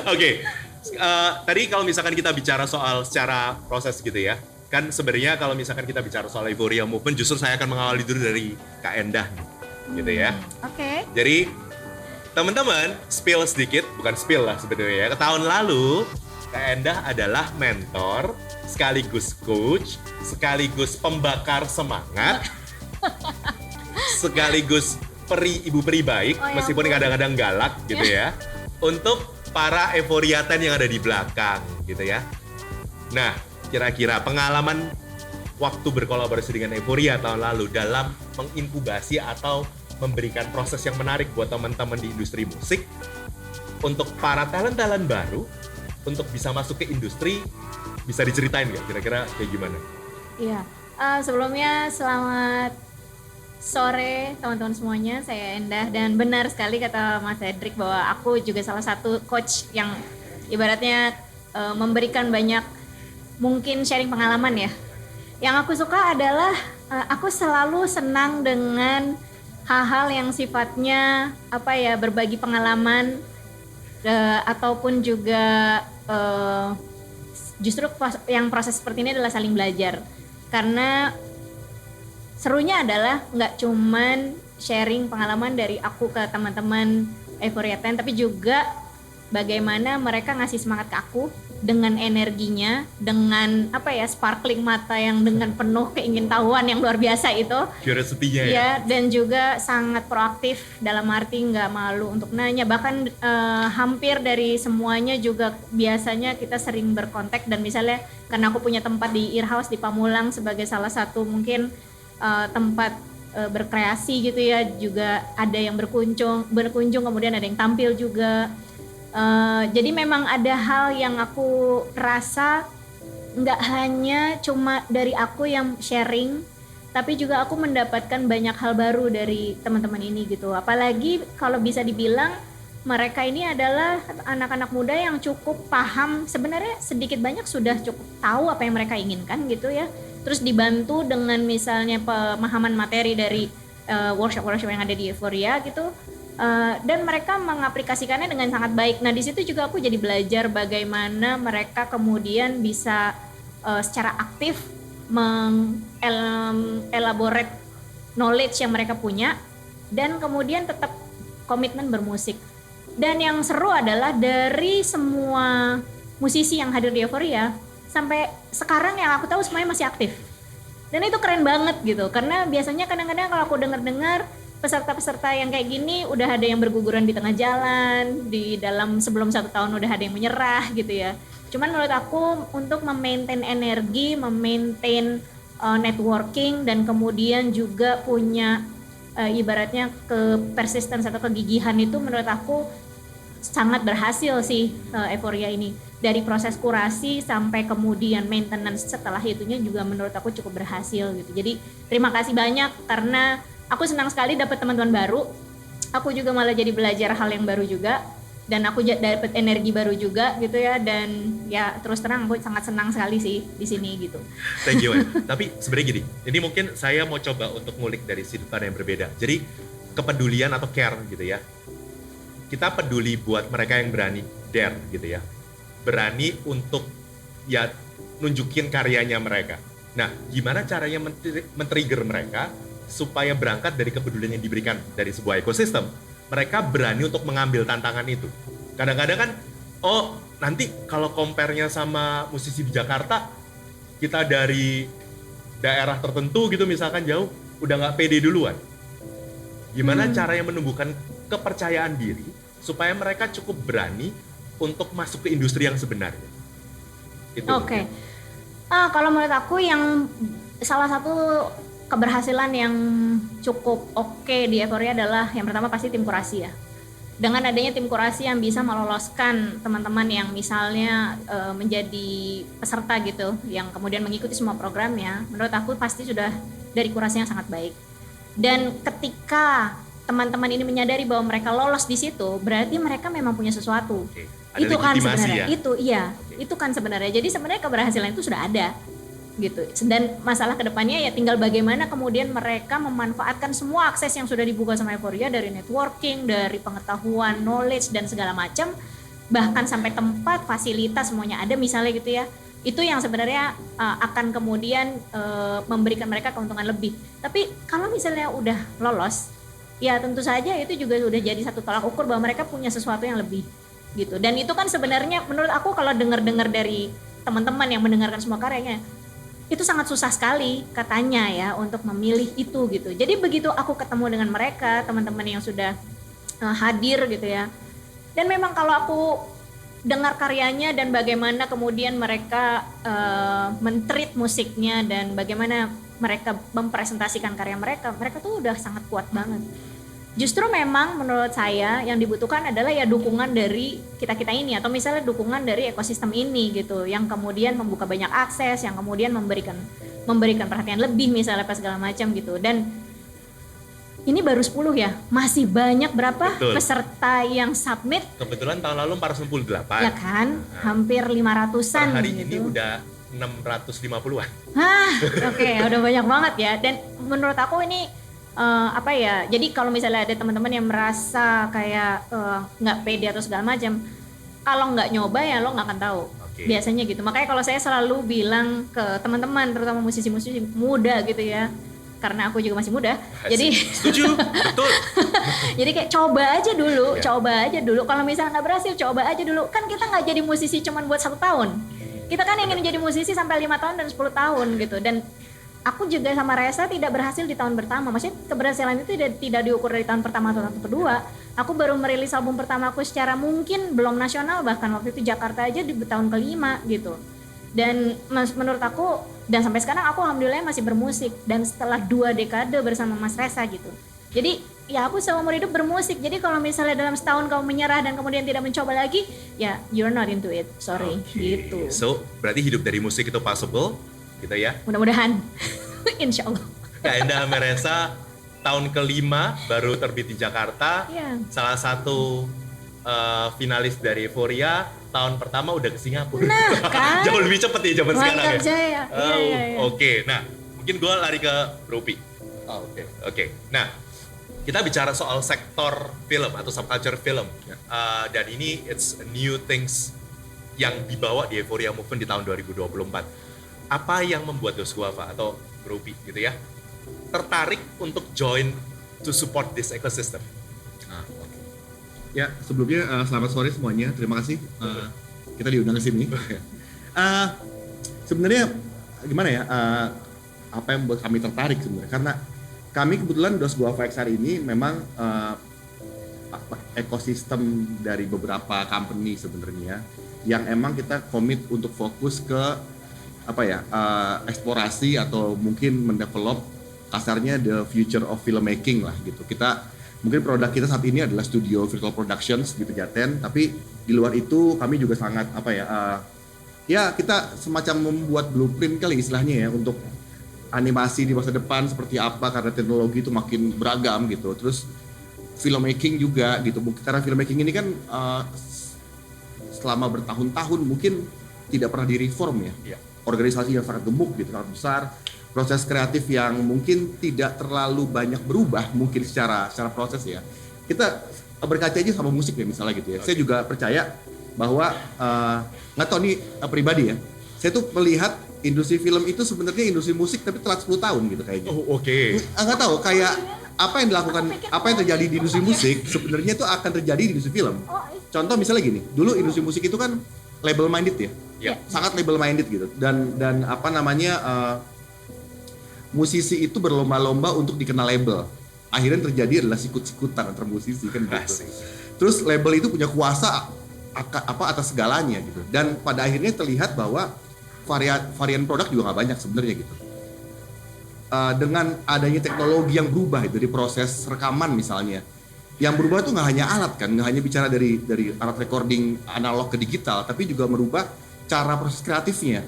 Oke, tadi kalau misalkan kita bicara soal secara proses gitu ya, kan sebenarnya kalau misalkan kita bicara soal Euphoria Movement, justru saya akan mengawali dulu dari Kak Endah, gitu ya. Oke. Jadi teman-teman, spill sedikit, bukan spill lah sebenarnya ya. Ke tahun lalu, Kak Endah adalah mentor, sekaligus coach, sekaligus pembakar semangat, sekaligus ibu peri baik, Oh, ya meskipun ampun. kadang-kadang galak gitu ya, untuk para euforiatan yang ada di belakang gitu ya. Nah, kira-kira pengalaman waktu berkolaborasi dengan Euphoria tahun lalu dalam menginkubasi atau memberikan proses yang menarik buat teman-teman di industri musik untuk para talent-talent baru untuk bisa masuk ke industri, bisa diceritain nggak kira-kira kayak gimana? Iya. Sebelumnya selamat sore teman-teman semuanya, saya Endah dan benar sekali kata Mas Hendrik bahwa aku juga salah satu coach yang ibaratnya memberikan banyak mungkin sharing pengalaman ya. Yang aku suka adalah aku selalu senang dengan hal-hal yang sifatnya apa ya, berbagi pengalaman ataupun juga justru yang proses seperti ini adalah saling belajar. Karena serunya adalah nggak cuman sharing pengalaman dari aku ke teman-teman Euphoria 10, tapi juga bagaimana mereka ngasih semangat ke aku dengan energinya, dengan apa ya, sparkling mata yang dengan penuh keingintahuan yang luar biasa itu. Curiosity-nya ya? Ya, dan juga sangat proaktif dalam arti nggak malu untuk nanya. Bahkan hampir dari semuanya juga biasanya kita sering berkontak, dan misalnya karena aku punya tempat di Earhouse di Pamulang sebagai salah satu mungkin tempat berkreasi gitu ya, juga ada yang berkunjung kemudian ada yang tampil juga. Jadi memang ada hal yang aku rasa nggak hanya cuma dari aku yang sharing, tapi juga aku mendapatkan banyak hal baru dari teman-teman ini gitu. Apalagi kalau bisa dibilang mereka ini adalah anak-anak muda yang cukup paham, sebenarnya sedikit banyak sudah cukup tahu apa yang mereka inginkan gitu ya. Terus dibantu dengan misalnya pemahaman materi dari workshop-workshop yang ada di Euphoria gitu. Dan mereka mengaplikasikannya dengan sangat baik. Nah di situ juga aku jadi belajar bagaimana mereka kemudian bisa secara aktif mengelaborate knowledge yang mereka punya dan kemudian tetap komitmen bermusik. Dan yang seru adalah dari semua musisi yang hadir di Euphoria sampai sekarang yang aku tahu semuanya masih aktif. Dan itu keren banget gitu, karena biasanya kadang-kadang kalau aku dengar-dengar peserta-peserta yang kayak gini udah ada yang berguguran di tengah jalan, di dalam sebelum 1 tahun udah ada yang menyerah gitu ya. Cuman menurut aku untuk memaintain energi, memaintain networking, dan kemudian juga punya ibaratnya persistence atau kegigihan, itu menurut aku sangat berhasil sih Euphoria ini. Dari proses kurasi sampai kemudian maintenance setelah itunya juga menurut aku cukup berhasil gitu. Jadi terima kasih banyak, karena aku senang sekali dapat teman-teman baru. Aku juga malah jadi belajar hal yang baru juga, dan aku dapat energi baru juga gitu ya. Dan ya terus terang aku sangat senang sekali sih di sini gitu. Thank you, Man. Tapi sebenarnya gini, ini mungkin saya mau coba untuk ngulik dari sudut pandang yang berbeda. Jadi kepedulian atau care gitu ya. Kita peduli buat mereka yang berani dare gitu ya. Berani untuk ya nunjukin karyanya mereka. Nah, gimana caranya men-trigger mereka supaya berangkat dari kepedulian yang diberikan dari sebuah ekosistem, mereka berani untuk mengambil tantangan itu. Kadang-kadang kan, oh nanti kalau compare-nya sama musisi di Jakarta, kita dari daerah tertentu gitu misalkan jauh, udah nggak pede duluan. Gimana caranya menumbuhkan kepercayaan diri supaya mereka cukup berani untuk masuk ke industri yang sebenarnya? Oke. Kalau menurut aku yang salah satu keberhasilan yang cukup oke di Euphoria adalah yang pertama pasti tim kurasi ya. Dengan adanya tim kurasi yang bisa meloloskan teman-teman yang misalnya menjadi peserta gitu, yang kemudian mengikuti semua programnya, menurut aku pasti sudah dari kurasi yang sangat baik. Dan ketika teman-teman ini menyadari bahwa mereka lolos di situ, berarti mereka memang punya sesuatu. Ada Itu kan legitimasi sebenarnya, ya? itu kan sebenarnya. Jadi sebenarnya keberhasilan itu sudah ada gitu. Dan masalah kedepannya ya tinggal bagaimana kemudian mereka memanfaatkan semua akses yang sudah dibuka sama Euphoria, dari networking, dari pengetahuan, knowledge dan segala macam, bahkan sampai tempat, fasilitas semuanya ada misalnya gitu ya. Itu yang sebenarnya akan kemudian memberikan mereka keuntungan lebih. Tapi kalau misalnya udah lolos, ya tentu saja itu juga sudah jadi satu tolak ukur bahwa mereka punya sesuatu yang lebih gitu. Dan itu kan sebenarnya menurut aku kalau dengar-dengar dari teman-teman yang mendengarkan semua karyanya, itu sangat susah sekali katanya ya untuk memilih itu gitu. Jadi begitu aku ketemu dengan mereka, teman-teman yang sudah hadir gitu ya. Dan memang kalau aku dengar karyanya dan bagaimana kemudian mereka men-treat musiknya dan bagaimana mereka mempresentasikan karya mereka, mereka tuh udah sangat kuat banget. Justru memang menurut saya yang dibutuhkan adalah ya dukungan dari kita-kita ini atau misalnya dukungan dari ekosistem ini gitu, yang kemudian membuka banyak akses, yang kemudian memberikan perhatian lebih misalnya apa segala macam gitu. Dan ini baru 10 ya, masih banyak berapa Betul. peserta yang submit? Kebetulan tahun lalu 498. Ya kan, hampir 500-an Per hari gitu. ini udah 650-an. Oke, udah banyak banget ya. Dan menurut aku ini apa ya? Jadi kalau misalnya ada teman-teman yang merasa kayak nggak pede atau segala macam, kalau nggak nyoba ya lo nggak akan tahu. Oke. Biasanya gitu. Makanya kalau saya selalu bilang ke teman-teman, terutama musisi-musisi muda gitu ya, karena aku juga masih muda. Jadi Setuju, betul. jadi kayak coba aja dulu, Ya. coba aja dulu. Kalau misalnya nggak berhasil, coba aja dulu. Kan kita nggak jadi musisi cuman buat 1 tahun. Kita kan ingin jadi musisi sampai 5 tahun dan 10 tahun gitu. Dan aku juga sama Reza tidak berhasil di tahun pertama. Maksudnya keberhasilan itu tidak diukur dari tahun pertama atau tahun kedua. Aku baru merilis album pertama aku secara mungkin belum nasional, bahkan waktu itu Jakarta aja di tahun kelima gitu. Dan menurut aku, dan sampai sekarang aku alhamdulillah masih bermusik. Dan setelah 2 dekade bersama Mas Reza gitu. Jadi ya aku seumur hidup bermusik. Jadi kalau misalnya dalam setahun kamu menyerah dan kemudian tidak mencoba lagi, ya you're not into it, sorry. Oke. Gitu. So, berarti hidup dari musik itu possible, gitu ya. Mudah-mudahan. Insya Allah. Kak Enda Ameresa tahun kelima baru terbit di Jakarta. Iya. Salah satu finalis dari Euphoria, tahun pertama udah ke Singapura. Nah, kan? Jauh lebih cepet ya zaman sekarang Mantap ya. Jaya. Oh, Iya. Oke, nah mungkin gue lari ke Rupi. Oke. Nah, kita bicara soal sektor film atau subculture film. Dan ini it's a new things yang dibawa di Euphoria Movement di tahun 2024. Apa yang membuat Dos Guava atau Rupi gitu ya tertarik untuk join to support this ecosystem? Ya, sebelumnya selamat sore semuanya. Terima kasih kita diundang ke sini. Sebenarnya gimana ya? Apa yang membuat kami tertarik sebenarnya? Karena kami kebetulan Dos Guava XR ini memang ekosistem dari beberapa company sebenarnya yang emang kita komit untuk fokus ke eksplorasi atau mungkin mendevelop kasarnya the future of filmmaking lah gitu. Kita mungkin produk kita saat ini adalah studio virtual productions di Pejaten, tapi di luar itu kami juga sangat ya kita semacam membuat blueprint kali istilahnya ya untuk animasi di masa depan seperti apa karena teknologi itu makin beragam gitu. Terus filmmaking juga gitu. Karena filmmaking ini kan selama bertahun-tahun mungkin tidak pernah direform ya. Organisasi yang sangat gemuk gitu, sangat besar, proses kreatif yang mungkin tidak terlalu banyak berubah mungkin secara proses ya. Kita berkaca aja sama musik ya misalnya gitu ya. Saya juga percaya bahwa nggak tahu nih pribadi ya. Saya tuh melihat industri film itu sebenarnya industri musik tapi telat 10 tahun gitu kayaknya. Oh, oke. Nggak tahu kayak apa yang dilakukan, apa yang terjadi di industri musik sebenarnya itu akan terjadi di industri film. Contoh misalnya gini, dulu industri musik itu kan label minded ya. Sangat label minded gitu dan musisi itu berlomba-lomba untuk dikenal label. Akhirnya terjadi adalah sikut-sikutan antar musisi kan gitu. Terus label itu punya kuasa atas segalanya gitu. Dan pada akhirnya terlihat bahwa varian produk juga nggak banyak sebenarnya gitu. Dengan adanya teknologi yang berubah itu di proses rekaman misalnya, yang berubah itu nggak hanya alat kan, nggak hanya bicara dari alat recording analog ke digital, tapi juga merubah cara proses kreatifnya.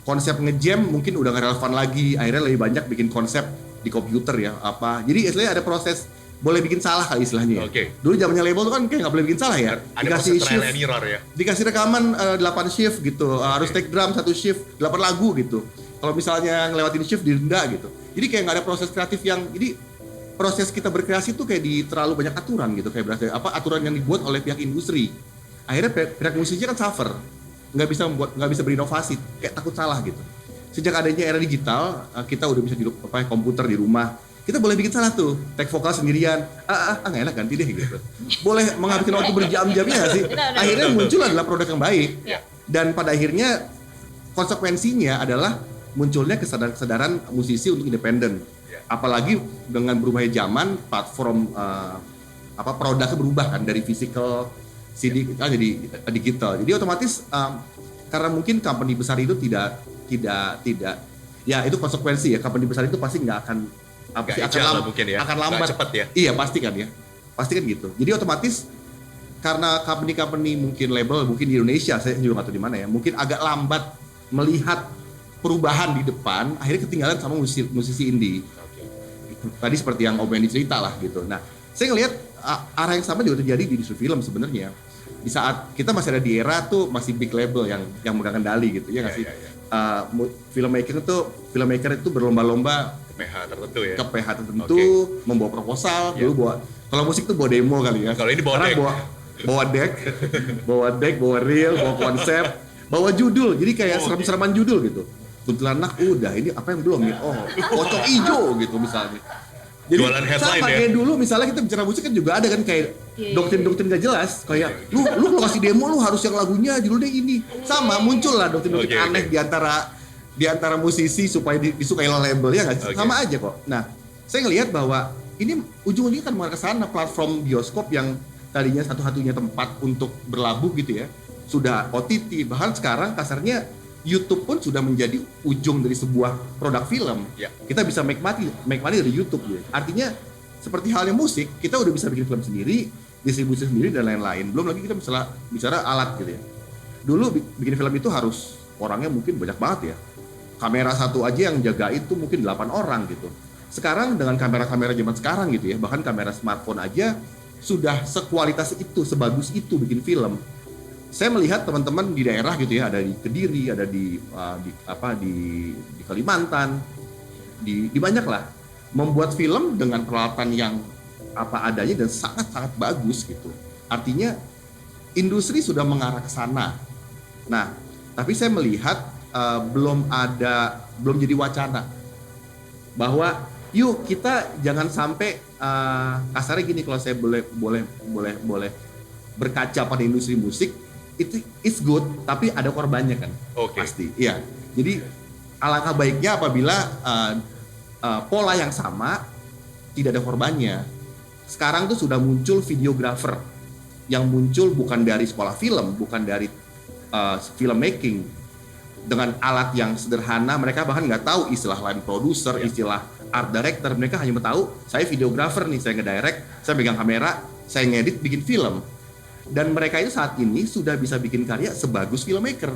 Konsep ngejam mungkin udah nggak relevan lagi, akhirnya lebih banyak bikin konsep di komputer ya apa. Jadi istilahnya ada proses boleh bikin salah kali istilahnya. Dulu zamannya label tuh kan kayak nggak boleh bikin salah ya. Ada Dikasih proses trial and error ya. Dikasih rekaman 8 shift gitu, harus take drum 1 shift 8 lagu gitu. Kalau misalnya ngelewatin shift didenda gitu. Jadi kayak nggak ada proses kreatif yang proses kita berkreasi tuh kayak terlalu banyak aturan gitu, kayak berarti aturan yang dibuat oleh pihak industri. akhirnya pihak musisinya kan suffer, nggak bisa berinovasi, kayak takut salah gitu. Sejak adanya era digital, kita udah bisa di komputer di rumah, kita boleh bikin salah tuh, take vokal sendirian, nggak enak ganti deh gitu. Boleh menghabiskan waktu berjam-jamnya nggak sih? Akhirnya muncul adalah produk yang baik, dan pada akhirnya konsekuensinya adalah munculnya kesadaran musisi untuk independen. Apalagi dengan berubahnya zaman, platform produknya berubah kan dari physical CD jadi digital. Jadi otomatis karena mungkin company besar itu tidak ya itu konsekuensi ya, company besar itu pasti nggak akan akan lambat cepat ya. Iya pasti kan gitu. Jadi otomatis karena company mungkin label mungkin di Indonesia, saya juga nggak tahu di mana ya, mungkin agak lambat melihat perubahan di depan, akhirnya ketinggalan sama musisi indie. Tadi seperti yang Om Benny cerita lah gitu. Nah, saya ngelihat arah yang sama juga terjadi di industri film sebenarnya. Di saat kita masih ada di era tuh masih big label yang megang kendali gitu ya nggak sih? Filmmaker itu berlomba-lomba ke PH tertentu, membawa proposal, dulu kalau musik tuh bawa demo kali ya. Kalau ini bawa deck, bawa reel, bawa konsep, bawa judul. Jadi kayak serem-sereman judul gitu. Kuntilanak udah, ini apa yang belum ya? Oh, pocong ijo gitu misalnya. Jadi sama kayak dulu misalnya kita bicara musik kan juga ada kan kayak doktrin-doktrin gak jelas kayak lu kalau kasih demo lu harus yang lagunya judulnya ini. Sama muncul lah doktrin-doktrin aneh di antara musisi supaya disukai label ya nggak? Sama aja kok. Nah, saya ngelihat bahwa ini ujung-ujungnya kan mengarah ke sana, platform bioskop yang tadinya satu-satunya tempat untuk berlabuh gitu ya, sudah OTT, bahkan sekarang kasarnya YouTube pun sudah menjadi ujung dari sebuah produk film. Kita bisa make money dari YouTube ya. Artinya seperti halnya musik, kita udah bisa bikin film sendiri, distribusi sendiri dan lain-lain. Belum lagi kita bicara alat gitu ya. Dulu bikin film itu harus orangnya mungkin banyak banget ya. Kamera satu aja yang jaga itu mungkin 8 orang gitu. Sekarang dengan kamera-kamera zaman sekarang gitu ya, bahkan kamera smartphone aja sudah sekualitas itu, sebagus itu bikin film. Saya melihat teman-teman di daerah gitu ya, ada di Kediri, ada di Kalimantan, di banyak lah, membuat film dengan peralatan yang apa adanya dan sangat-sangat bagus gitu. Artinya industri sudah mengarah ke sana. Nah, tapi saya melihat belum jadi wacana bahwa yuk kita jangan sampai kasarnya gini, kalau saya boleh berkaca pada industri musik. Itu is good, tapi ada korbannya kan, pasti. Iya. Jadi alangkah baiknya apabila pola yang sama tidak ada korbannya. Sekarang tuh sudah muncul videographer yang muncul bukan dari sekolah film, bukan dari filmmaking, dengan alat yang sederhana. Mereka bahkan nggak tahu istilah line producer, istilah art director. Mereka hanya tahu saya videographer nih, saya ngedirect, saya pegang kamera, saya ngedit, bikin film. Dan mereka itu saat ini sudah bisa bikin karya sebagus filmmaker.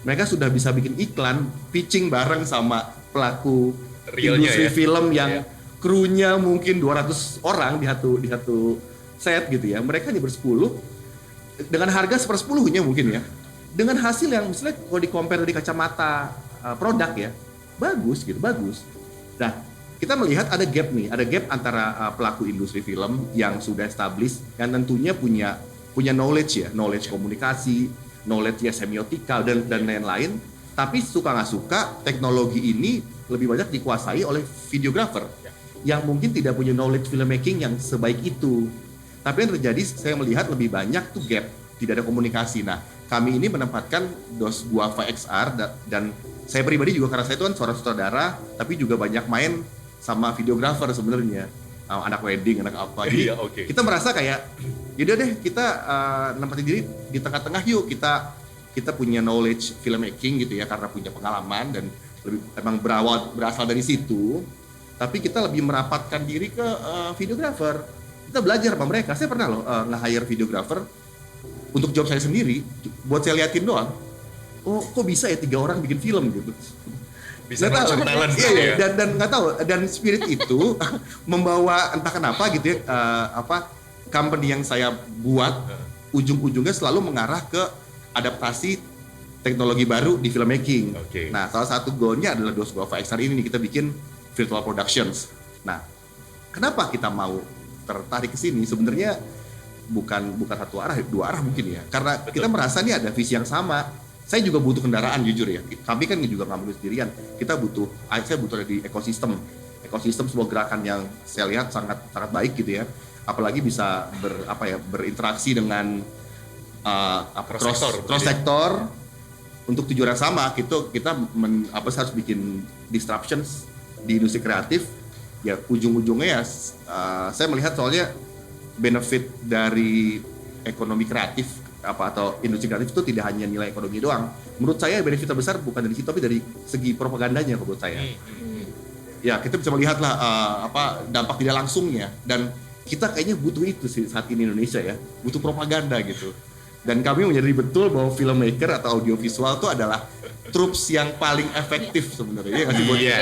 Mereka sudah bisa bikin iklan, pitching bareng sama pelaku industri film yang krunya mungkin 200 orang di satu set gitu ya. Mereka hanya bersepuluh dengan harga 1/10-nya mungkin ya. Dengan hasil yang misalnya kalau di-compare dari kacamata produk ya, bagus gitu, bagus. Nah, kita melihat ada gap antara pelaku industri film yang sudah established, yang tentunya punya knowledge komunikasi, knowledge semiotika dan lain-lain. Tapi suka nggak suka, teknologi ini lebih banyak dikuasai oleh videographer yang mungkin tidak punya knowledge filmmaking yang sebaik itu. Tapi yang terjadi, saya melihat lebih banyak tuh gap, tidak ada komunikasi. Nah, kami ini menempatkan DOS Guava XR dan saya pribadi juga, karena saya itu kan seorang sutradara, tapi juga banyak main sama videographer sebenarnya. Anak wedding, anak apa. Jadi kita merasa kayak, yaudah deh kita nempatin diri di tengah-tengah yuk, kita punya knowledge filmmaking gitu ya, karena punya pengalaman dan emang berasal dari situ. Tapi kita lebih merapatkan diri ke videographer. Kita belajar sama mereka. Saya pernah loh nge-hire videographer untuk job saya sendiri, buat saya liatin doang. Oh, kok bisa ya 3 orang bikin film gitu. Bisa nonton talent gitu ya. Dan nggak tahu, dan spirit itu membawa entah kenapa gitu ya, company yang saya buat ujung-ujungnya selalu mengarah ke adaptasi teknologi baru di filmmaking. Nah, salah satu goalnya adalah DOS Guava XR ini nih, kita bikin virtual productions. Nah, kenapa kita mau tertarik ke sini? Sebenarnya bukan satu arah, dua arah mungkin ya. Karena kita merasa nih ada visi yang sama. Saya juga butuh kendaraan jujur ya. Kami kan juga nggak mungkin sendirian. Saya butuh di ekosistem sebuah gerakan yang saya lihat sangat baik gitu ya. Apalagi bisa berinteraksi dengan cross sektor untuk tujuan yang sama. Kita harus bikin disruptions di industri kreatif. Ya ujung-ujungnya ya saya melihat soalnya benefit dari ekonomi kreatif atau industri kreatif itu tidak hanya nilai ekonomi doang. Menurut saya benefit terbesar bukan dari situ tapi dari segi propagandanya menurut saya. Ya kita bisa melihat lah dampak tidak langsungnya dan kita kayaknya butuh itu sih saat ini Indonesia ya, butuh propaganda gitu. Dan kami menyadari betul bahwa filmmaker atau audiovisual itu adalah troops yang paling efektif sebenarnya. Iya.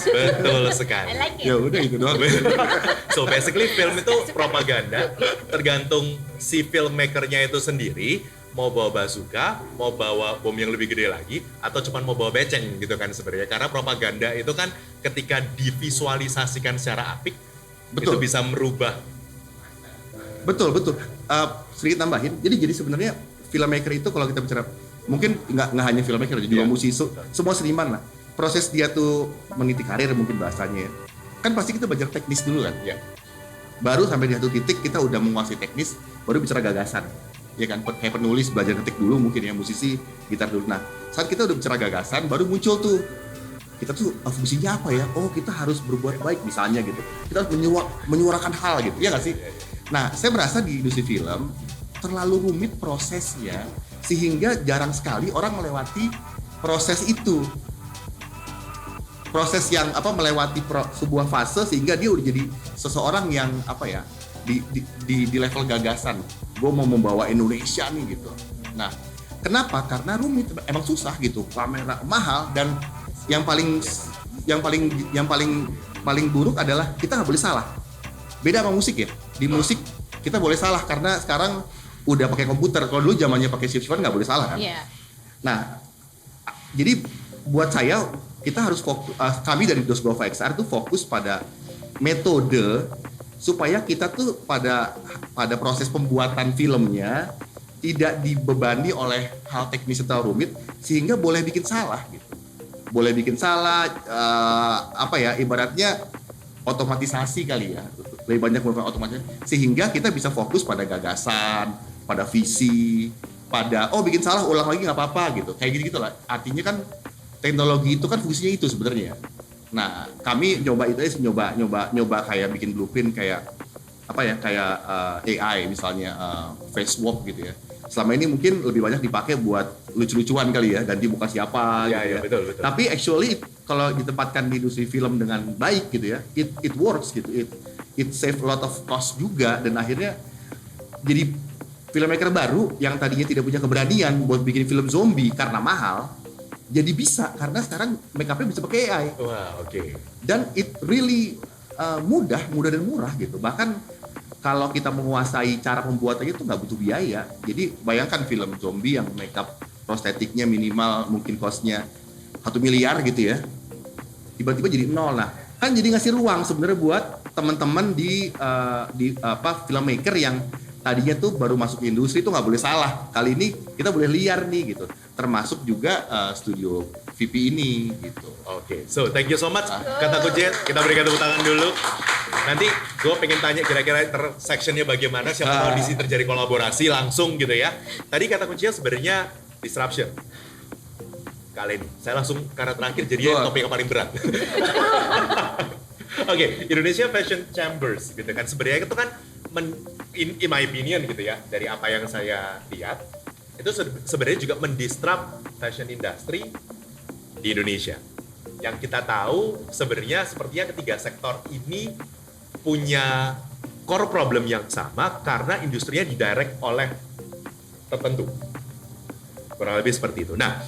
Betul sekali. I like it. Ya udah itu doang. So basically film itu propaganda, tergantung si filmmakernya itu sendiri mau bawa bazooka, mau bawa bom yang lebih gede lagi, atau cuma mau bawa beceng gitu kan sebenarnya. Karena propaganda itu kan ketika divisualisasikan secara apik, itu bisa merubah. Betul. Sedikit tambahin. Jadi sebenarnya filmmaker itu kalau kita bicara mungkin nggak hanya filmmaker, juga musisi, semua seniman lah. Proses dia tuh meniti karir mungkin bahasanya. Kan pasti kita belajar teknis dulu kan. Ya. Baru sampai di satu titik kita udah menguasai teknis, baru bicara gagasan. Ya kan, kayak penulis belajar ketik dulu mungkin ya, musisi gitar dulu. Nah, saat kita udah bicara gagasan, baru muncul tuh kita tuh fungsinya apa ya? Oh, kita harus berbuat baik misalnya gitu. Kita harus menyuarakan hal gitu, ya nggak sih? Nah, saya merasa di industri film terlalu rumit prosesnya sehingga jarang sekali orang melewati proses itu. Proses yang melewati sebuah fase sehingga dia udah jadi seseorang yang di level gagasan. Gue mau membawa Indonesia nih gitu. Nah, kenapa? Karena rumit, emang susah gitu. Kamera mahal dan yang paling buruk adalah kita nggak boleh salah. Beda sama musik ya. Di musik kita boleh salah karena sekarang udah pakai komputer. Kalau dulu zamannya pakai shift-shiftan nggak boleh salah kan. Yeah. Nah, jadi buat saya kita harus fokus. Kami dari Dos Gova XR tuh fokus pada metode supaya kita tuh pada proses pembuatan filmnya tidak dibebani oleh hal teknis atau rumit sehingga boleh bikin salah gitu. Boleh bikin salah ibaratnya otomatisasi kali ya. Lebih banyak melakukan otomatisasi sehingga kita bisa fokus pada gagasan, pada visi, pada bikin salah ulang lagi nggak apa-apa gitu. Kayak gitu lah. Artinya kan teknologi itu kan fungsinya itu sebenarnya. Nah, kami nyoba kayak bikin blueprint kayak AI misalnya face swap gitu ya. Selama ini mungkin lebih banyak dipakai buat lucu-lucuan kali ya, ganti muka siapa gitu ya. Betul. Tapi actually kalau ditempatkan di industri film dengan baik gitu ya, it works gitu. It save a lot of cost juga dan akhirnya jadi filmmaker baru yang tadinya tidak punya keberanian buat bikin film zombie karena mahal. Jadi bisa karena sekarang make up-nya bisa pakai AI. Wah, oke. Dan it really mudah dan murah gitu. Bahkan kalau kita menguasai cara pembuatannya itu nggak butuh biaya. Jadi bayangkan film zombie yang make up prostetiknya minimal mungkin cost-nya 1 miliar gitu ya. Tiba-tiba jadi 0. Nah, kan jadi ngasih ruang sebenarnya buat teman-teman di filmmaker yang tadinya tuh baru masuk industri tuh nggak boleh salah. Kali ini kita boleh liar nih gitu. Termasuk juga studio VP ini gitu. Oke, so thank you so much. Kata kunci kita berikan tepuk tangan dulu. Nanti gue pengen tanya kira-kira intersectionnya bagaimana, siapa tahu di sini terjadi kolaborasi langsung gitu ya. Tadi kata kuncinya sebenarnya disruption. Kali ini saya langsung karena terakhir jadinya topik yang paling berat. Oke, Indonesia Fashion Chambers gitu kan. Sebenarnya itu kan in my opinion gitu ya, dari apa yang saya lihat itu sebenarnya juga mendisrupt fashion industry di Indonesia. Yang kita tahu sebenarnya sepertinya ketiga sektor ini punya core problem yang sama karena industrinya didirect oleh tertentu. Kurang lebih seperti itu. Nah,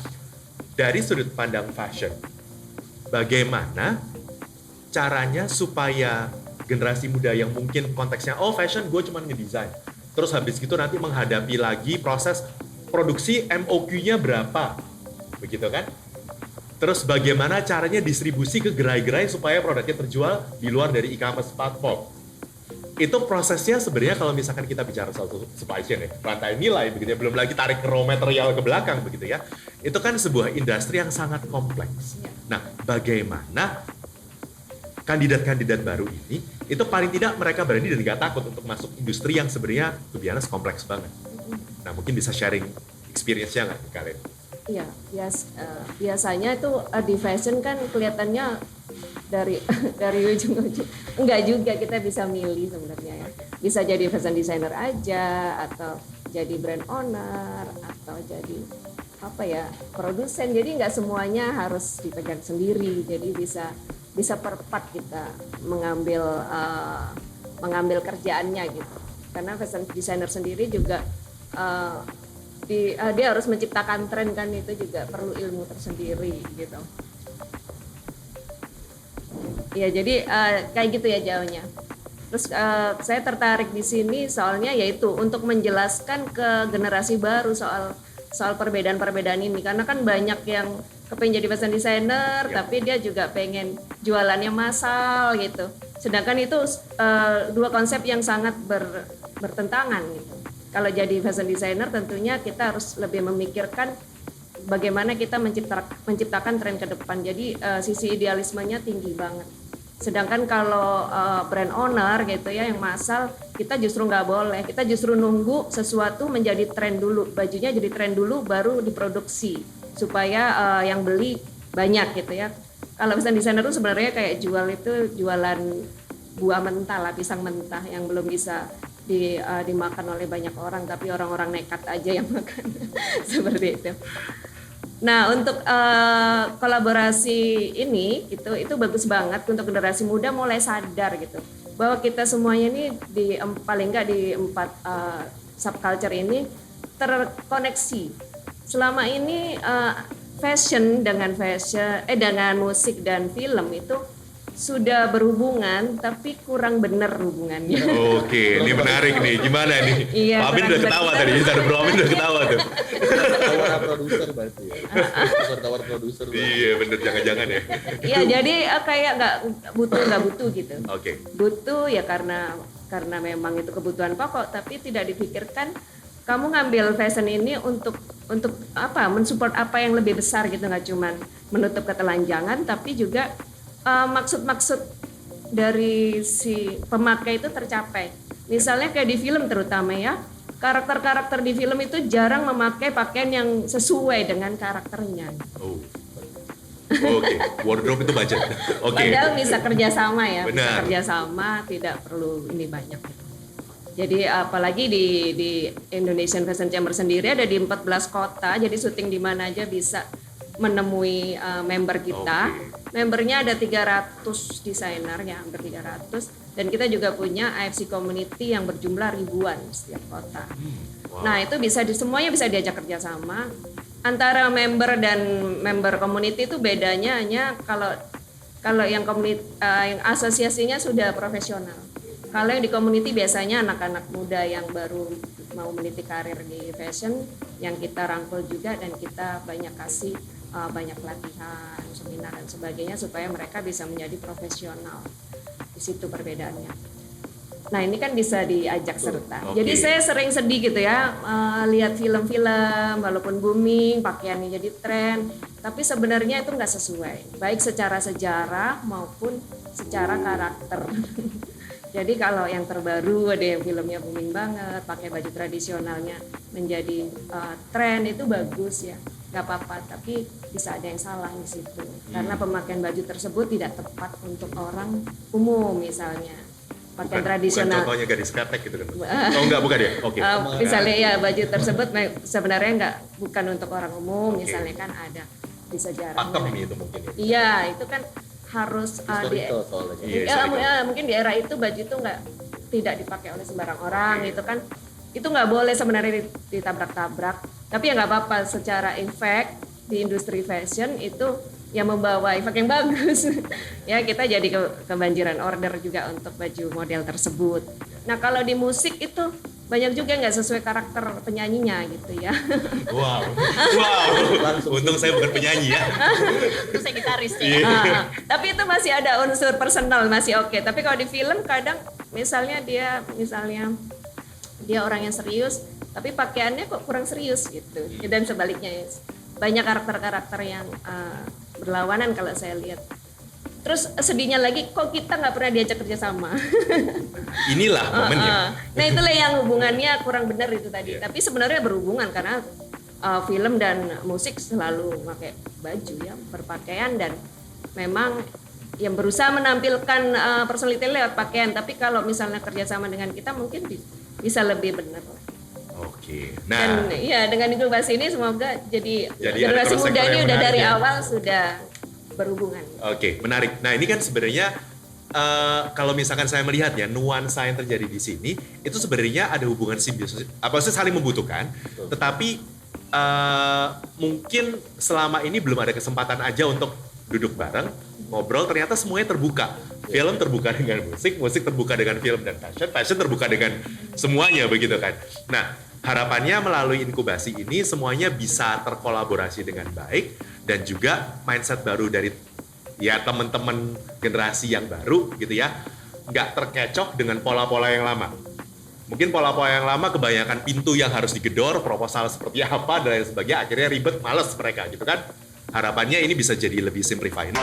dari sudut pandang fashion, bagaimana caranya supaya generasi muda yang mungkin konteksnya fashion gue cuma ngedesain, terus habis gitu nanti menghadapi lagi proses produksi MOQ-nya berapa, begitu kan? Terus bagaimana caranya distribusi ke gerai-gerai supaya produknya terjual di luar dari e-commerce platform. itu prosesnya sebenarnya kalau misalkan kita bicara soal supply chain ya, rantai nilai begitu ya, belum lagi tarik raw material ke belakang begitu ya, itu kan sebuah industri yang sangat kompleks. Iya. Nah, bagaimana kandidat-kandidat baru ini, itu paling tidak mereka berani dan nggak takut untuk masuk industri yang sebenarnya kebiasaan kompleks banget. Nah, mungkin bisa sharing experience-nya nggak kalian? Iya, biasanya itu di fashion kan kelihatannya dari ujung ke ujung. Enggak juga, kita bisa milih sebenarnya ya. Bisa jadi fashion designer aja, atau jadi brand owner, atau jadi produsen. Jadi nggak semuanya harus dipegang sendiri. Jadi bisa per part kita mengambil kerjaannya gitu. Karena fashion designer sendiri juga dia harus menciptakan tren kan, itu juga perlu ilmu tersendiri gitu. Ya jadi kayak gitu ya jauhnya. Terus saya tertarik di sini soalnya yaitu untuk menjelaskan ke generasi baru soal perbedaan-perbedaan ini, karena kan banyak yang kepengen jadi fashion designer tapi dia juga pengen jualannya massal gitu. Sedangkan itu dua konsep yang sangat bertentangan gitu. Kalau jadi fashion designer tentunya kita harus lebih memikirkan bagaimana kita menciptakan tren ke depan. Jadi sisi idealismenya tinggi banget. Sedangkan kalau brand owner gitu ya yang massal, kita justru nggak boleh. Kita justru nunggu sesuatu menjadi tren dulu, bajunya jadi tren dulu baru diproduksi supaya yang beli banyak gitu ya. Kalau fashion designer itu sebenarnya kayak jualan buah mentah lah, pisang mentah yang belum bisa dimakan oleh banyak orang, tapi orang-orang nekat aja yang makan. Seperti itu. Nah, untuk kolaborasi ini itu bagus banget untuk generasi muda mulai sadar gitu bahwa kita semuanya ini paling nggak di 4 subculture ini terkoneksi. Selama ini fashion dengan musik dan film itu sudah berhubungan tapi kurang benar hubungannya. Oke, ini menarik nih. Gimana nih? Iya, Pak Amin udah ketawa tadi. Bro Amin udah ketawa tuh. Tawar produser berarti ya. Tawar produser. Iya, bener, jangan-jangan ya. Iya, jadi kayak nggak butuh gitu. Oke. Butuh ya karena memang itu kebutuhan pokok, tapi tidak dipikirkan kamu ngambil fashion ini untuk apa? Mensupport apa yang lebih besar gitu, nggak cuma menutup ketelanjangan, tapi juga maksud-maksud dari si pemakai itu tercapai. Misalnya kayak di film terutama ya, karakter-karakter di film itu jarang memakai pakaian yang sesuai dengan karakternya. Oh. Oke, wardrobe itu budget. Oke. Padahal bisa kerjasama ya, bisa Benar. kerjasama, tidak perlu ini banyak. Jadi apalagi di Indonesian Fashion Chamber sendiri ada di 14 kota, jadi syuting di mana aja bisa menemui member kita. Oke. Membernya ada 300 desainer ya, hampir 300. Dan kita juga punya AFC community yang berjumlah ribuan setiap kota. Wow. Nah itu semuanya bisa diajak kerjasama. Antara member dan member community itu bedanya hanya kalau yang yang asosiasinya sudah profesional. Kalau yang di community biasanya anak-anak muda yang baru mau meniti karir di fashion, yang kita rangkul juga dan kita banyak kasih banyak pelatihan, seminar dan sebagainya supaya mereka bisa menjadi profesional. Di situ perbedaannya. Nah ini kan bisa diajak serta. Oke. Jadi saya sering sedih gitu ya lihat film-film walaupun booming pakaiannya jadi tren, tapi sebenarnya itu nggak sesuai, baik secara sejarah maupun secara karakter. Jadi kalau yang terbaru ada yang filmnya booming banget, pakai baju tradisionalnya menjadi tren itu bagus ya, nggak apa-apa. Tapi bisa ada yang salah di situ, karena pemakaian baju tersebut tidak tepat untuk orang umum misalnya. Pakaian tradisional. Bukan contohnya gadis kretek gitu kan? Oh enggak, bukan ya? Oke. Misalnya ya baju tersebut sebenarnya bukan untuk orang umum, Oke. misalnya kan ada bisa jarang. Pakem itu mungkin ya? Iya, itu kan harus Historical soalnya. Iya, mungkin di era itu baju itu tidak dipakai oleh sembarang orang gitu kan. Itu nggak boleh sebenarnya ditabrak-tabrak. Tapi ya nggak apa-apa, secara efek di industri fashion itu yang membawa efek yang bagus. Ya kita jadi kebanjiran order juga untuk baju model tersebut. Nah kalau di musik itu banyak juga nggak sesuai karakter penyanyinya gitu ya. Wow. Untung saya bukan penyanyi ya. Terus saya gitaris ya. Iya. Tapi itu masih ada unsur personal, masih oke. Tapi kalau di film kadang misalnya dia orang yang serius tapi pakaiannya kok kurang serius gitu, dan sebaliknya ya. Banyak karakter-karakter yang berlawanan kalau saya lihat. Terus sedihnya lagi kok kita nggak pernah diajak kerjasama. Inilah momennya. Nah itulah yang hubungannya kurang benar itu tadi. Tapi sebenarnya berhubungan karena film dan musik selalu pakai baju ya, berpakaian, dan memang yang berusaha menampilkan personality lewat pakaian. Tapi kalau misalnya kerjasama dengan kita mungkin bisa lebih benar. Oke. Dan Nah, ya dengan inkubasi ini semoga jadi ada generasi cross muda sector ini yang udah menarik dari ya. awal sudah berhubungan. oke, menarik. Nah, ini kan sebenarnya kalau misalkan saya melihat ya, nuansa yang terjadi di sini itu sebenarnya ada hubungan simbiosis, apa sih, saling membutuhkan. Tetapi mungkin selama ini belum ada kesempatan aja untuk duduk bareng, ngobrol, ternyata semuanya terbuka. Film terbuka dengan musik, musik terbuka dengan film dan fashion, fashion terbuka dengan semuanya begitu kan. Nah, harapannya melalui inkubasi ini semuanya bisa terkolaborasi dengan baik dan juga mindset baru dari ya teman-teman generasi yang baru gitu ya, nggak terkecoh dengan pola-pola yang lama. Mungkin pola-pola yang lama kebanyakan pintu yang harus digedor, proposal seperti apa dan lain sebagainya, akhirnya ribet, males mereka gitu kan. Harapannya ini bisa jadi lebih simplified.